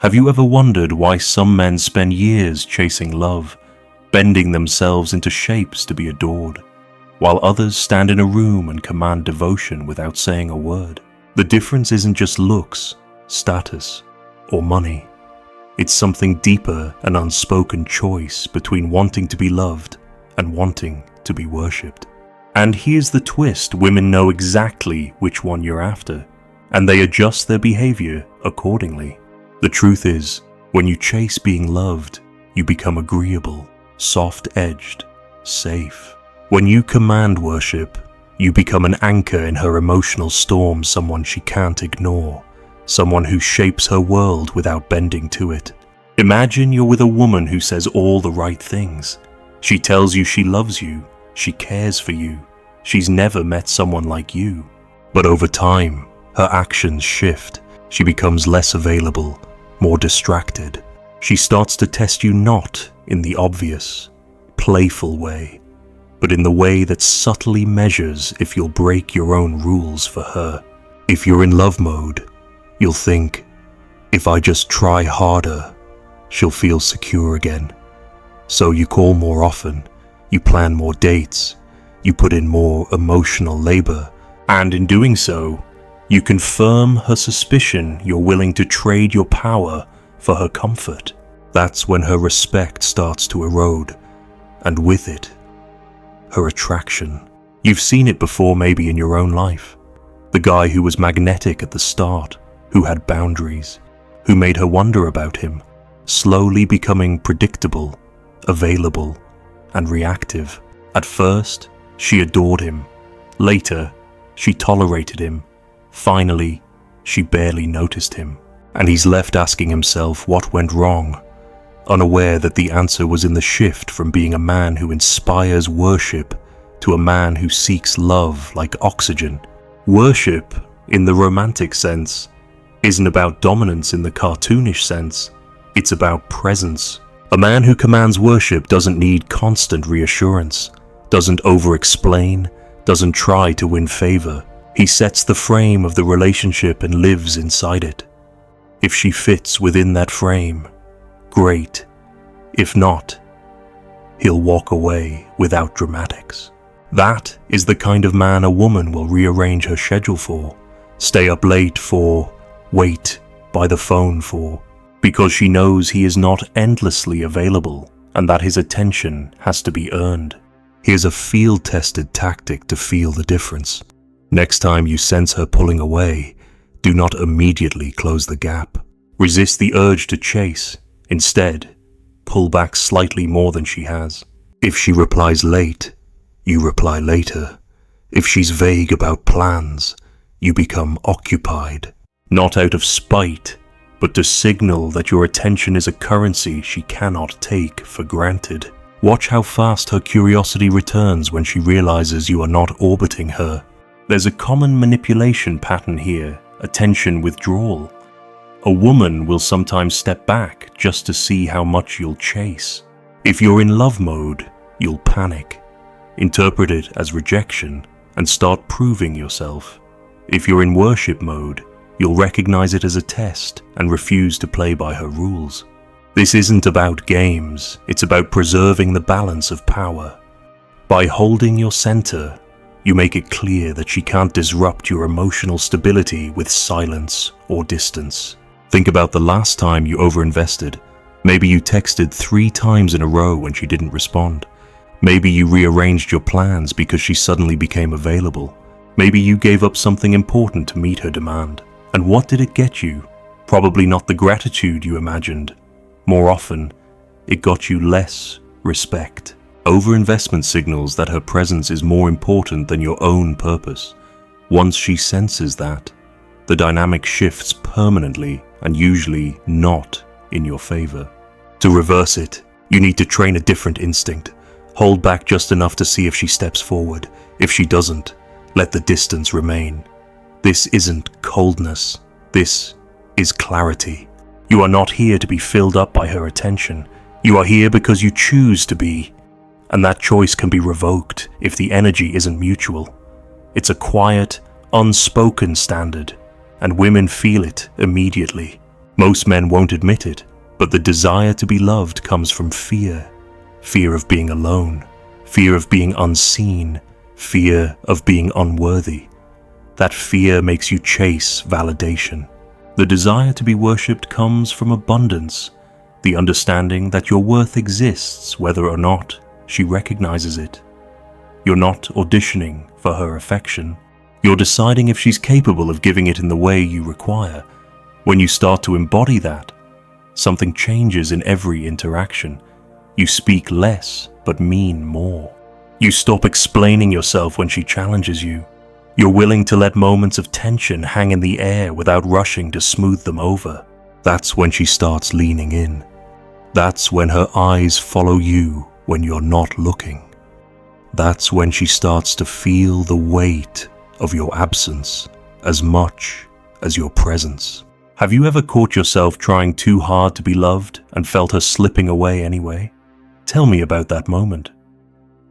Have you ever wondered why some men spend years chasing love, bending themselves into shapes to be adored, while others stand in a room and command devotion without saying a word? The difference isn't just looks, status, or money. It's something deeper, an unspoken choice between wanting to be loved and wanting to be worshipped. And here's the twist: women know exactly which one you're after, and they adjust their behavior accordingly. The truth is, when you chase being loved, you become agreeable, soft-edged, safe. When you command worship, you become an anchor in her emotional storm, someone she can't ignore, someone who shapes her world without bending to it. Imagine you're with a woman who says all the right things. She tells you she loves you, she cares for you, she's never met someone like you. But over time, her actions shift. She becomes less available, more distracted. She starts to test you not in the obvious, playful way, but in the way that subtly measures if you'll break your own rules for her. If you're in love mode, you'll think, if I just try harder, she'll feel secure again. So you call more often, you plan more dates, you put in more emotional labor, and in doing so, you confirm her suspicion you're willing to trade your power for her comfort. That's when her respect starts to erode, and with it, her attraction. You've seen it before, maybe in your own life. The guy who was magnetic at the start, who had boundaries, who made her wonder about him, slowly becoming predictable, available, and reactive. At first, she adored him. Later, she tolerated him. Finally, she barely noticed him. And he's left asking himself what went wrong, unaware that the answer was in the shift from being a man who inspires worship to a man who seeks love like oxygen. Worship, in the romantic sense, isn't about dominance in the cartoonish sense. It's about presence. A man who commands worship doesn't need constant reassurance, doesn't over-explain, doesn't try to win favor. He sets the frame of the relationship and lives inside it. If she fits within that frame, great. If not, he'll walk away without dramatics. That is the kind of man a woman will rearrange her schedule for, stay up late for, wait by the phone for, because she knows he is not endlessly available and that his attention has to be earned. Here's a field-tested tactic to feel the difference. Next time you sense her pulling away, do not immediately close the gap. Resist the urge to chase. Instead, pull back slightly more than she has. If she replies late, you reply later. If she's vague about plans, you become occupied. Not out of spite, but to signal that your attention is a currency she cannot take for granted. Watch how fast her curiosity returns when she realizes you are not orbiting her. There's a common manipulation pattern here, attention withdrawal. A woman will sometimes step back just to see how much you'll chase. If you're in love mode, you'll panic, interpret it as rejection, and start proving yourself. If you're in worship mode, you'll recognize it as a test and refuse to play by her rules. This isn't about games, it's about preserving the balance of power. By holding your center, you make it clear that she can't disrupt your emotional stability with silence or distance. Think about the last time you overinvested. Maybe you texted 3 times in a row when she didn't respond. Maybe you rearranged your plans because she suddenly became available. Maybe you gave up something important to meet her demand. And what did it get you? Probably not the gratitude you imagined. More often, it got you less respect. Overinvestment signals that her presence is more important than your own purpose. Once she senses that, the dynamic shifts permanently and usually not in your favor. To reverse it, you need to train a different instinct. Hold back just enough to see if she steps forward. If she doesn't, let the distance remain. This isn't coldness. This is clarity. You are not here to be filled up by her attention. You are here because you choose to be. And that choice can be revoked if the energy isn't mutual. It's a quiet, unspoken standard, and women feel it immediately. Most men won't admit it, but the desire to be loved comes from fear. Fear of being alone, fear of being unseen, fear of being unworthy. That fear makes you chase validation. The desire to be worshipped comes from abundance, the understanding that your worth exists whether or not she recognizes it. You're not auditioning for her affection. You're deciding if she's capable of giving it in the way you require. When you start to embody that, something changes in every interaction. You speak less, but mean more. You stop explaining yourself when she challenges you. You're willing to let moments of tension hang in the air without rushing to smooth them over. That's when she starts leaning in. That's when her eyes follow you when you're not looking. That's when she starts to feel the weight of your absence as much as your presence. Have you ever caught yourself trying too hard to be loved and felt her slipping away anyway? Tell me about that moment.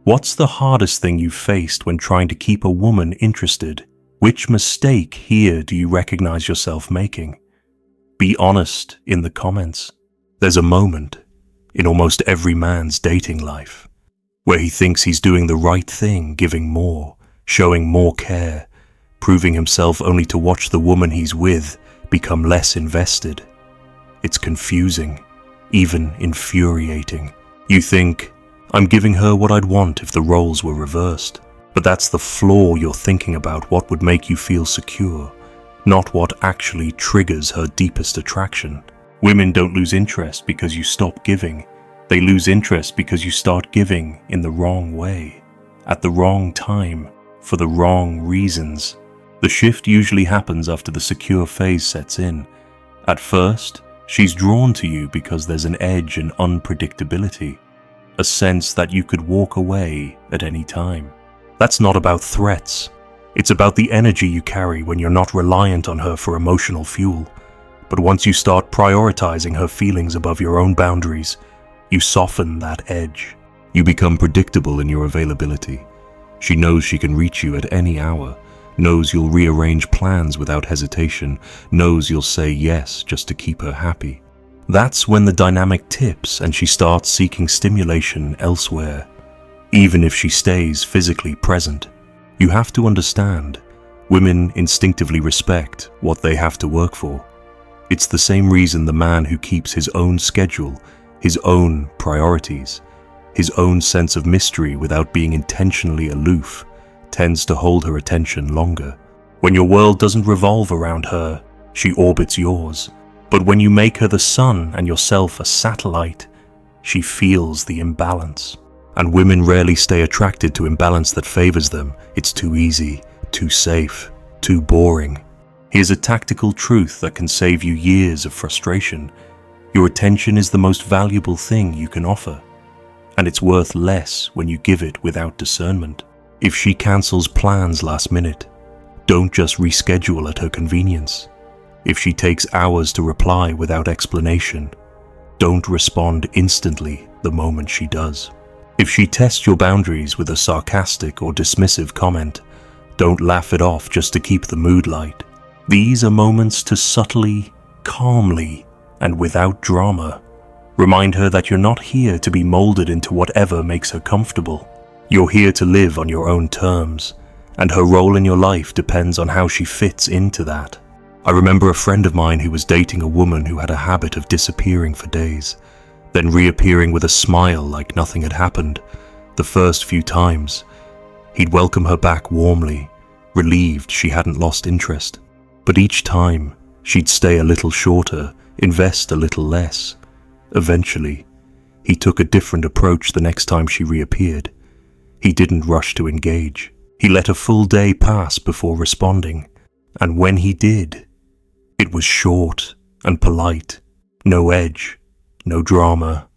What's the hardest thing you've faced when trying to keep a woman interested? Which mistake here do you recognize yourself making? Be honest in the comments. There's a moment in almost every man's dating life where he thinks he's doing the right thing, giving more, showing more care, proving himself only to watch the woman he's with become less invested. It's confusing, even infuriating. You think, I'm giving her what I'd want if the roles were reversed. But that's the flaw you're thinking about, what would make you feel secure, not what actually triggers her deepest attraction. Women don't lose interest because you stop giving. They lose interest because you start giving in the wrong way, at the wrong time, for the wrong reasons. The shift usually happens after the secure phase sets in. At first, she's drawn to you because there's an edge and unpredictability, a sense that you could walk away at any time. That's not about threats. It's about the energy you carry when you're not reliant on her for emotional fuel. But once you start prioritizing her feelings above your own boundaries, you soften that edge. You become predictable in your availability. She knows she can reach you at any hour, knows you'll rearrange plans without hesitation, knows you'll say yes just to keep her happy. That's when the dynamic tips and she starts seeking stimulation elsewhere, even if she stays physically present. You have to understand, women instinctively respect what they have to work for. It's the same reason the man who keeps his own schedule, his own priorities, his own sense of mystery without being intentionally aloof, tends to hold her attention longer. When your world doesn't revolve around her, she orbits yours. But when you make her the sun and yourself a satellite, she feels the imbalance. And women rarely stay attracted to imbalance that favors them. It's too easy, too safe, too boring. Here's a tactical truth that can save you years of frustration. Your attention is the most valuable thing you can offer, and it's worth less when you give it without discernment. If she cancels plans last minute, don't just reschedule at her convenience. If she takes hours to reply without explanation, don't respond instantly the moment she does. If she tests your boundaries with a sarcastic or dismissive comment, don't laugh it off just to keep the mood light. These are moments to subtly, calmly, and without drama, remind her that you're not here to be molded into whatever makes her comfortable. You're here to live on your own terms, and her role in your life depends on how she fits into that. I remember a friend of mine who was dating a woman who had a habit of disappearing for days, then reappearing with a smile like nothing had happened. The first few times, he'd welcome her back warmly, relieved she hadn't lost interest. But each time, she'd stay a little shorter, invest a little less. Eventually, he took a different approach the next time she reappeared. He didn't rush to engage. He let a full day pass before responding. And when he did, it was short and polite. No edge, no drama,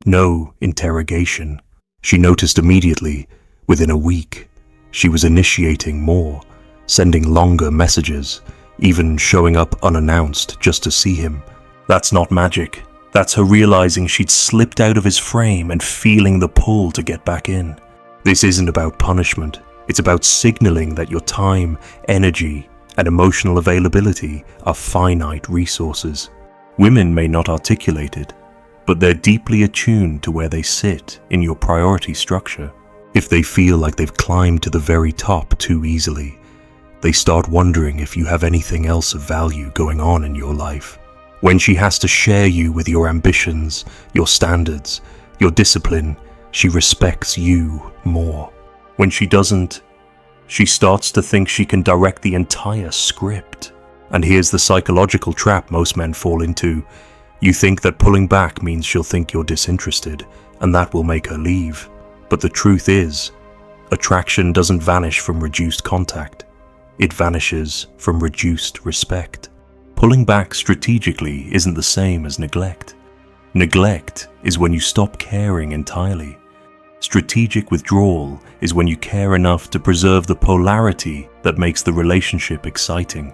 no interrogation. She noticed immediately, within a week, she was initiating more, sending longer messages, even showing up unannounced just to see him. That's not magic. That's her realizing she'd slipped out of his frame and feeling the pull to get back in. This isn't about punishment. It's about signaling that your time, energy, and emotional availability are finite resources. Women may not articulate it, but they're deeply attuned to where they sit in your priority structure. If they feel like they've climbed to the very top too easily, they start wondering if you have anything else of value going on in your life. When she has to share you with your ambitions, your standards, your discipline, she respects you more. When she doesn't, she starts to think she can direct the entire script. And here's the psychological trap most men fall into. You think that pulling back means she'll think you're disinterested, and that will make her leave. But the truth is, attraction doesn't vanish from reduced contact. It vanishes from reduced respect. Pulling back strategically isn't the same as neglect. Neglect is when you stop caring entirely. Strategic withdrawal is when you care enough to preserve the polarity that makes the relationship exciting.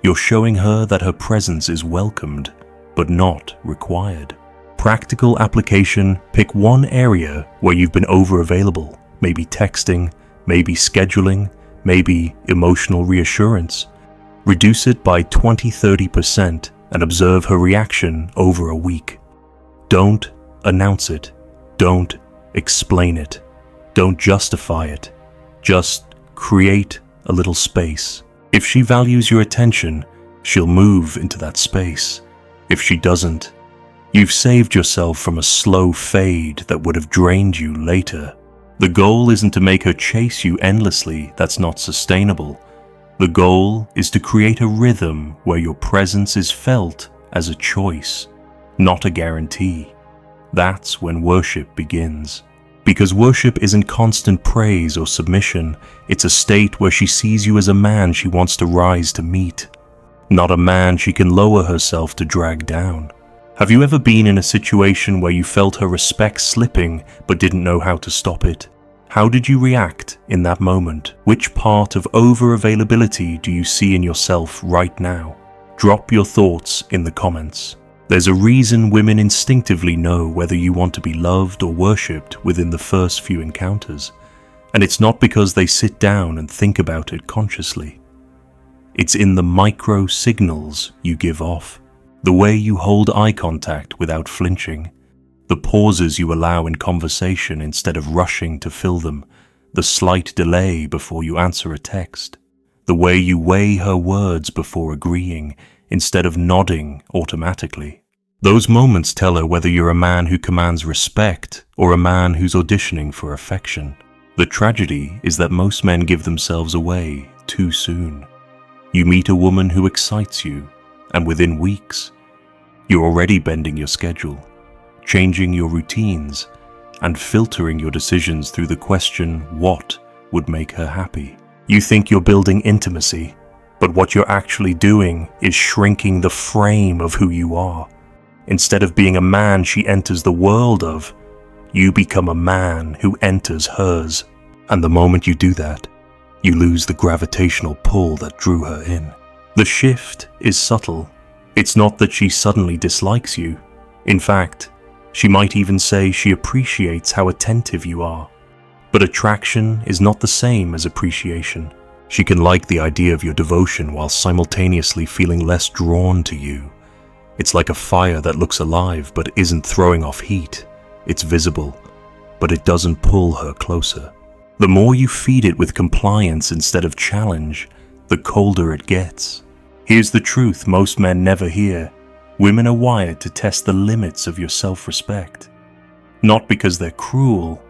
You're showing her that her presence is welcomed, but not required. Practical application: pick one area where you've been over-available, maybe texting, maybe scheduling, maybe emotional reassurance. Reduce it by 20-30% and observe her reaction over a week. Don't announce it. Don't explain it. Don't justify it. Just create a little space. If she values your attention, she'll move into that space. If she doesn't, you've saved yourself from a slow fade that would have drained you later. The goal isn't to make her chase you endlessly. That's not sustainable. The goal is to create a rhythm where your presence is felt as a choice, not a guarantee. That's when worship begins. Because worship isn't constant praise or submission. It's a state where she sees you as a man she wants to rise to meet, not a man she can lower herself to drag down. Have you ever been in a situation where you felt her respect slipping but didn't know how to stop it? How did you react in that moment? Which part of over-availability do you see in yourself right now? Drop your thoughts in the comments. There's a reason women instinctively know whether you want to be loved or worshipped within the first few encounters. And it's not because they sit down and think about it consciously. It's in the micro signals you give off. The way you hold eye contact without flinching. The pauses you allow in conversation instead of rushing to fill them. The slight delay before you answer a text. The way you weigh her words before agreeing instead of nodding automatically. Those moments tell her whether you're a man who commands respect or a man who's auditioning for affection. The tragedy is that most men give themselves away too soon. You meet a woman who excites you, and within weeks, you're already bending your schedule, changing your routines, and filtering your decisions through the question, what would make her happy? You think you're building intimacy, but what you're actually doing is shrinking the frame of who you are. Instead of being a man she enters the world of, you become a man who enters hers. And the moment you do that, you lose the gravitational pull that drew her in. The shift is subtle. It's not that she suddenly dislikes you. In fact, she might even say she appreciates how attentive you are. But attraction is not the same as appreciation. She can like the idea of your devotion while simultaneously feeling less drawn to you. It's like a fire that looks alive but isn't throwing off heat. It's visible, but it doesn't pull her closer. The more you feed it with compliance instead of challenge, the colder it gets. Here's the truth most men never hear. Women are wired to test the limits of your self-respect. Not because they're cruel,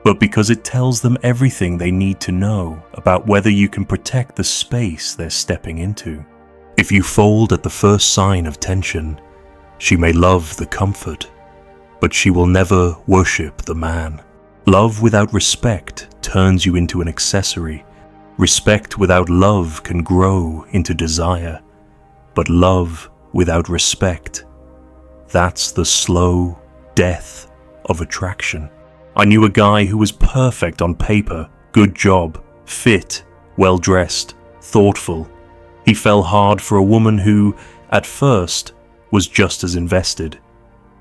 but because it tells them everything they need to know about whether you can protect the space they're stepping into. If you fold at the first sign of tension, she may love the comfort, but she will never worship the man. Love without respect turns you into an accessory. Respect without love can grow into desire, but love without respect, that's the slow death of attraction. I knew a guy who was perfect on paper, good job, fit, well-dressed, thoughtful. He fell hard for a woman who, at first, was just as invested.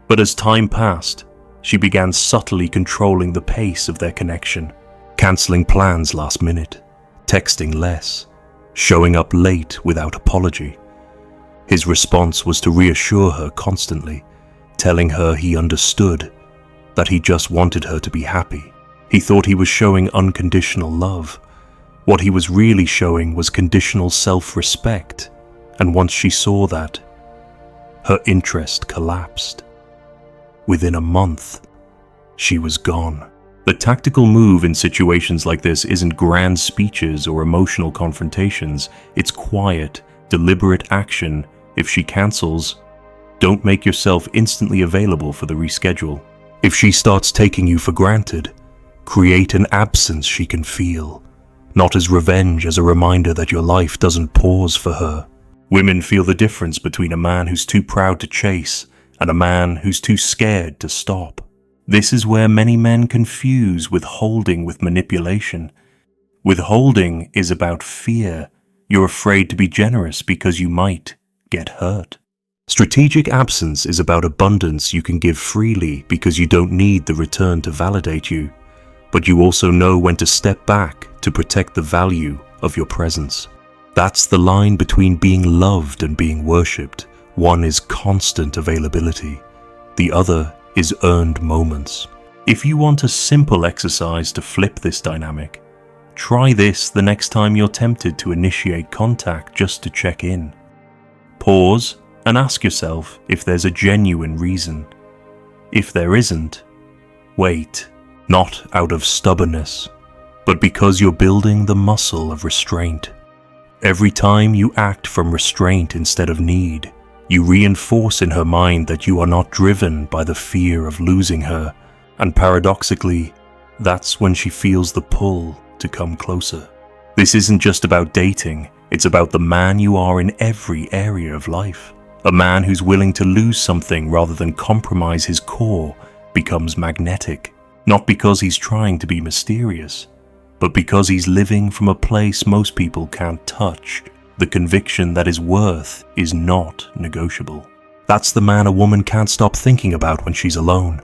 But as time passed, she began subtly controlling the pace of their connection, cancelling plans last minute, texting less, showing up late without apology. His response was to reassure her constantly, telling her he understood, that he just wanted her to be happy. He thought he was showing unconditional love. What he was really showing was conditional self-respect, and once she saw that, her interest collapsed. Within a month, she was gone. The tactical move in situations like this isn't grand speeches or emotional confrontations. It's quiet, deliberate action. If she cancels, don't make yourself instantly available for the reschedule. If she starts taking you for granted, create an absence she can feel, not as revenge, as a reminder that your life doesn't pause for her. Women feel the difference between a man who's too proud to chase and a man who's too scared to stop. This is where many men confuse withholding with manipulation. Withholding is about fear. You're afraid to be generous because you might get hurt. Strategic absence is about abundance. You can give freely because you don't need the return to validate you, but you also know when to step back to protect the value of your presence. That's the line between being loved and being worshipped. One is constant availability. The other is earned moments. If you want a simple exercise to flip this dynamic, try this the next time you're tempted to initiate contact just to check in. Pause and ask yourself if there's a genuine reason. If there isn't, wait, not out of stubbornness, but because you're building the muscle of restraint. Every time you act from restraint instead of need, you reinforce in her mind that you are not driven by the fear of losing her, and paradoxically, that's when she feels the pull to come closer. This isn't just about dating, it's about the man you are in every area of life. A man who's willing to lose something rather than compromise his core becomes magnetic, not because he's trying to be mysterious, but because he's living from a place most people can't touch. The conviction that his worth is not negotiable. That's the man a woman can't stop thinking about when she's alone.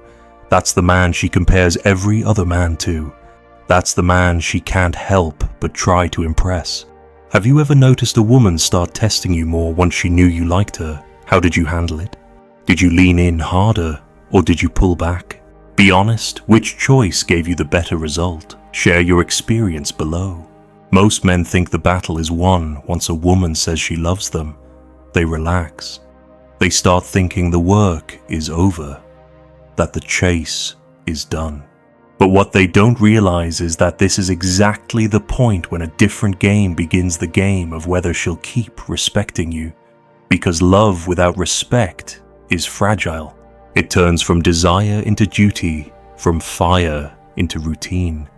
That's the man she compares every other man to. That's the man she can't help but try to impress. Have you ever noticed a woman start testing you more once she knew you liked her? How did you handle it? Did you lean in harder or did you pull back? Be honest, which choice gave you the better result? Share your experience below. Most men think the battle is won once a woman says she loves them. They relax. They start thinking the work is over, that the chase is done. But what they don't realize is that this is exactly the point when a different game begins, the game of whether she'll keep respecting you. Because love without respect is fragile. It turns from desire into duty, from fire into routine.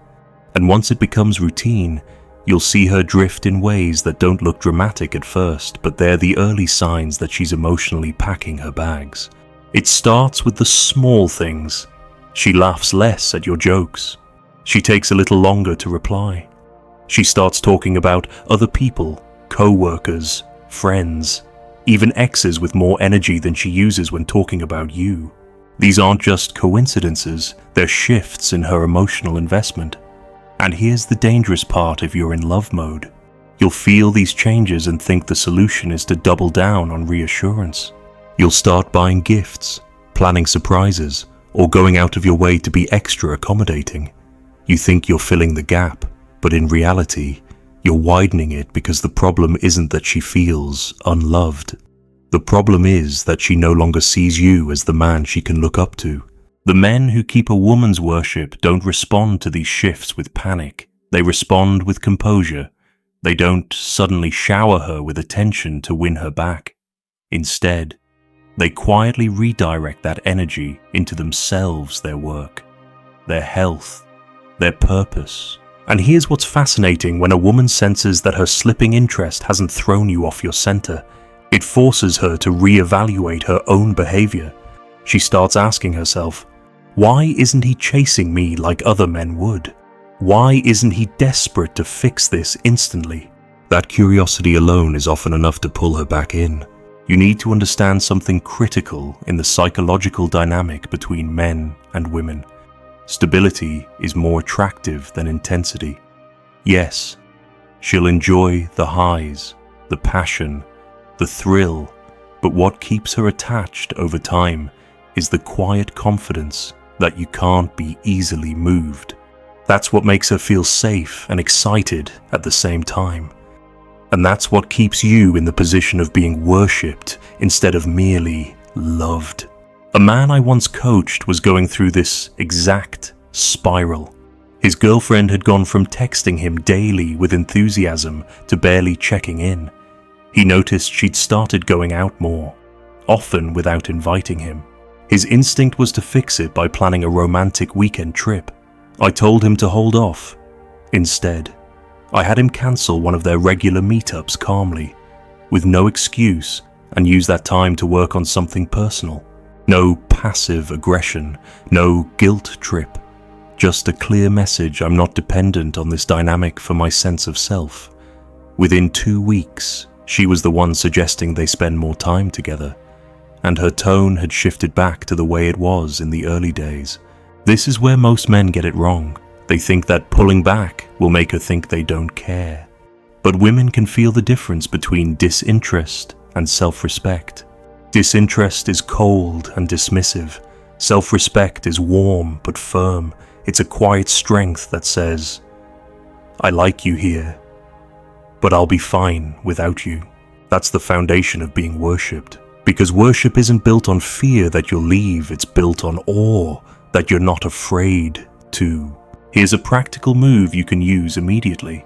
And once it becomes routine, you'll see her drift in ways that don't look dramatic at first, but they're the early signs that she's emotionally packing her bags. It starts with the small things. She laughs less at your jokes. She takes a little longer to reply. She starts talking about other people, co-workers, friends, even exes with more energy than she uses when talking about you. These aren't just coincidences, they're shifts in her emotional investment. And here's the dangerous part if you're in love mode. You'll feel these changes and think the solution is to double down on reassurance. You'll start buying gifts, planning surprises, or going out of your way to be extra accommodating. You think you're filling the gap, but in reality, you're widening it because the problem isn't that she feels unloved. The problem is that she no longer sees you as the man she can look up to. The men who keep a woman's worship don't respond to these shifts with panic. They respond with composure. They don't suddenly shower her with attention to win her back. Instead, they quietly redirect that energy into themselves, their work, their health, their purpose. And here's what's fascinating: when a woman senses that her slipping interest hasn't thrown you off your center, it forces her to reevaluate her own behavior. She starts asking herself, why isn't he chasing me like other men would? Why isn't he desperate to fix this instantly? That curiosity alone is often enough to pull her back in. You need to understand something critical in the psychological dynamic between men and women. Stability is more attractive than intensity. Yes, she'll enjoy the highs, the passion, the thrill, But what keeps her attached over time is the quiet confidence that you can't be easily moved. That's what makes her feel safe and excited at the same time. And that's what keeps you in the position of being worshipped instead of merely loved. A man I once coached was going through this exact spiral. His girlfriend had gone from texting him daily with enthusiasm to barely checking in. He noticed she'd started going out more, often without inviting him. His instinct was to fix it by planning a romantic weekend trip. I told him to hold off. Instead, I had him cancel one of their regular meetups calmly, with no excuse, and use that time to work on something personal. No passive aggression, no guilt trip. Just a clear message I'm not dependent on this dynamic for my sense of self. Within 2 weeks, she was the one suggesting they spend more time together, and her tone had shifted back to the way it was in the early days. This is where most men get it wrong. They think that pulling back will make her think they don't care. But women can feel the difference between disinterest and self-respect. Disinterest is cold and dismissive. Self-respect is warm but firm. It's a quiet strength that says, "I like you here, but I'll be fine without you." That's the foundation of being worshipped. Because worship isn't built on fear that you'll leave, it's built on awe that you're not afraid to. Here's a practical move you can use immediately.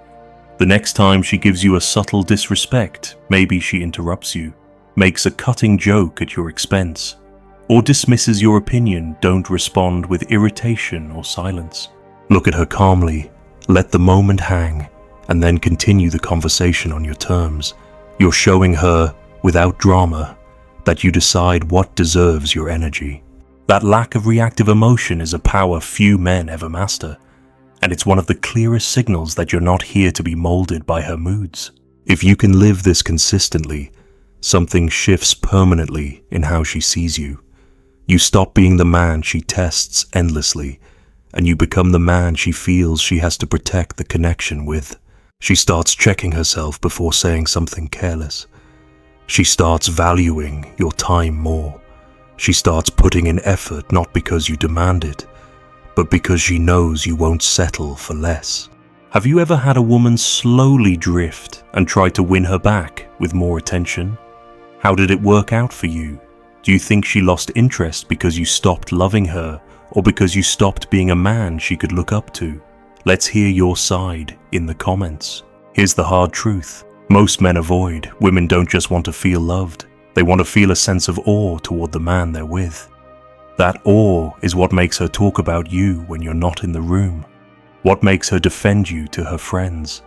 The next time she gives you a subtle disrespect, maybe she interrupts you, makes a cutting joke at your expense, or dismisses your opinion, don't respond with irritation or silence. Look at her calmly, let the moment hang, and then continue the conversation on your terms. You're showing her, without drama, that you decide what deserves your energy. That lack of reactive emotion is a power few men ever master, and it's one of the clearest signals that you're not here to be molded by her moods. If you can live this consistently, something shifts permanently in how she sees you. You stop being the man she tests endlessly, and you become the man she feels she has to protect the connection with. She starts checking herself before saying something careless. She starts valuing your time more. She starts putting in effort not because you demand it, but because she knows you won't settle for less. Have you ever had a woman slowly drift and try to win her back with more attention? How did it work out for you? Do you think she lost interest because you stopped loving her, or because you stopped being a man she could look up to? Let's hear your side in the comments. Here's the hard truth. Most men avoid. Women don't just want to feel loved. They want to feel a sense of awe toward the man they're with. That awe is what makes her talk about you when you're not in the room. What makes her defend you to her friends.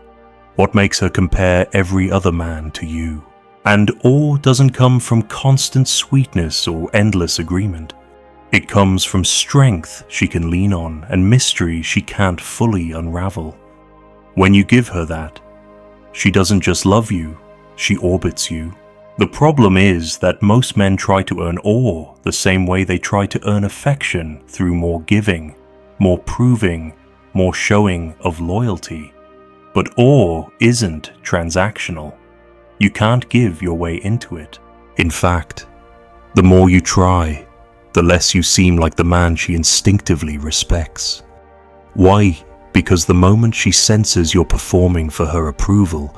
What makes her compare every other man to you. And awe doesn't come from constant sweetness or endless agreement. It comes from strength she can lean on and mystery she can't fully unravel. When you give her that, she doesn't just love you, she orbits you. The problem is that most men try to earn awe the same way they try to earn affection through more giving, more proving, more showing of loyalty. But awe isn't transactional. You can't give your way into it. In fact, the more you try, the less you seem like the man she instinctively respects. Why? Because the moment she senses you're performing for her approval,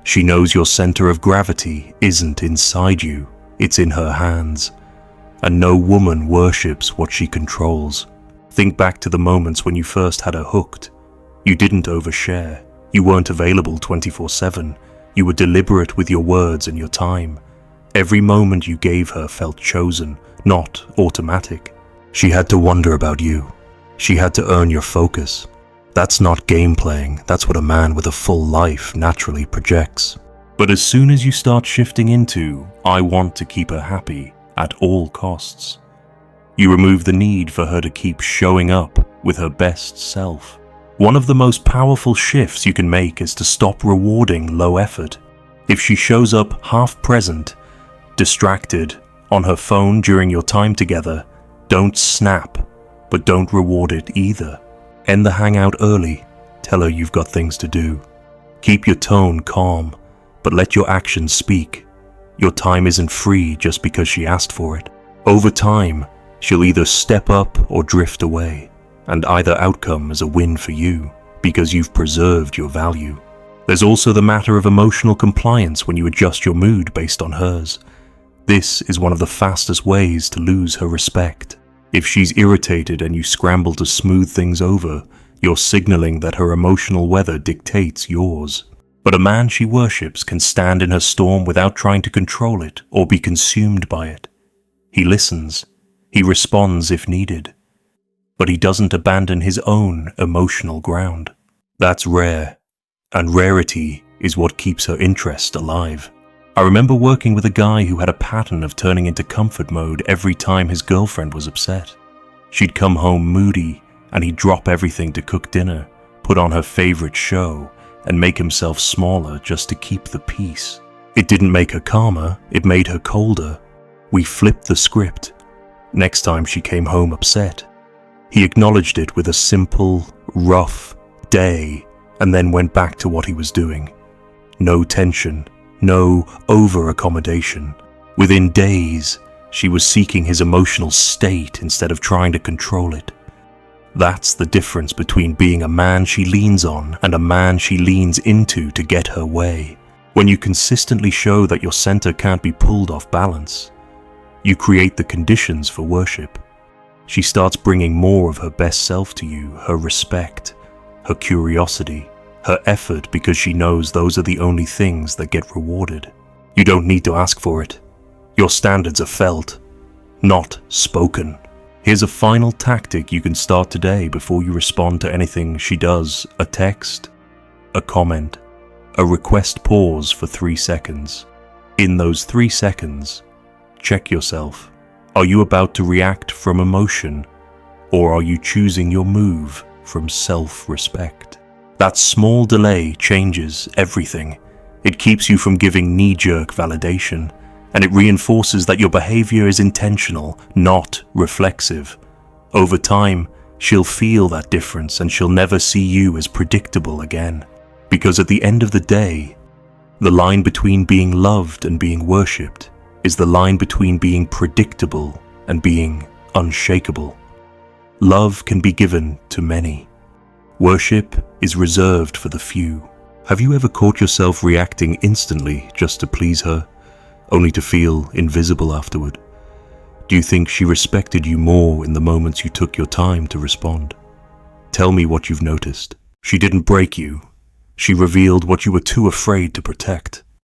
she knows your center of gravity isn't inside you, it's in her hands. And no woman worships what she controls. Think back to the moments when you first had her hooked. You didn't overshare. You weren't available 24/7. You were deliberate with your words and your time. Every moment you gave her felt chosen, not automatic. She had to wonder about you. She had to earn your focus. That's not game playing, that's what a man with a full life naturally projects. But as soon as you start shifting into, "I want to keep her happy at all costs," you remove the need for her to keep showing up with her best self. One of the most powerful shifts you can make is to stop rewarding low effort. If she shows up half present, distracted, on her phone during your time together, don't snap, but don't reward it either. End the hangout early, tell her you've got things to do. Keep your tone calm, but let your actions speak. Your time isn't free just because she asked for it. Over time, she'll either step up or drift away, and either outcome is a win for you because you've preserved your value. There's also the matter of emotional compliance when you adjust your mood based on hers. This is one of the fastest ways to lose her respect. If she's irritated and you scramble to smooth things over, you're signaling that her emotional weather dictates yours. But a man she worships can stand in her storm without trying to control it or be consumed by it. He listens. He responds if needed. But he doesn't abandon his own emotional ground. That's rare, and rarity is what keeps her interest alive. I remember working with a guy who had a pattern of turning into comfort mode every time his girlfriend was upset. She'd come home moody, and he'd drop everything to cook dinner, put on her favorite show, and make himself smaller just to keep the peace. It didn't make her calmer, it made her colder. We flipped the script. Next time she came home upset, he acknowledged it with a simple, rough day, and then went back to what he was doing. No tension, no over-accommodation. Within days, she was seeking his emotional state instead of trying to control it. That's the difference between being a man she leans on and a man she leans into to get her way. When you consistently show that your center can't be pulled off balance, you create the conditions for worship. She starts bringing more of her best self to you, her respect, her curiosity, her effort, because she knows those are the only things that get rewarded. You don't need to ask for it. Your standards are felt, not spoken. Here's a final tactic you can start today before you respond to anything she does: a text, a comment, a request. Pause for 3 seconds. In those 3 seconds, check yourself. Are you about to react from emotion, or are you choosing your move from self-respect? That small delay changes everything. It keeps you from giving knee-jerk validation, and it reinforces that your behavior is intentional, not reflexive. Over time, she'll feel that difference, and she'll never see you as predictable again. Because at the end of the day, the line between being loved and being worshipped is the line between being predictable and being unshakable. Love can be given to many. Worship is reserved for the few. Have you ever caught yourself reacting instantly just to please her, only to feel invisible afterward? Do you think she respected you more in the moments you took your time to respond? Tell me what you've noticed. She didn't break you. She revealed what you were too afraid to protect.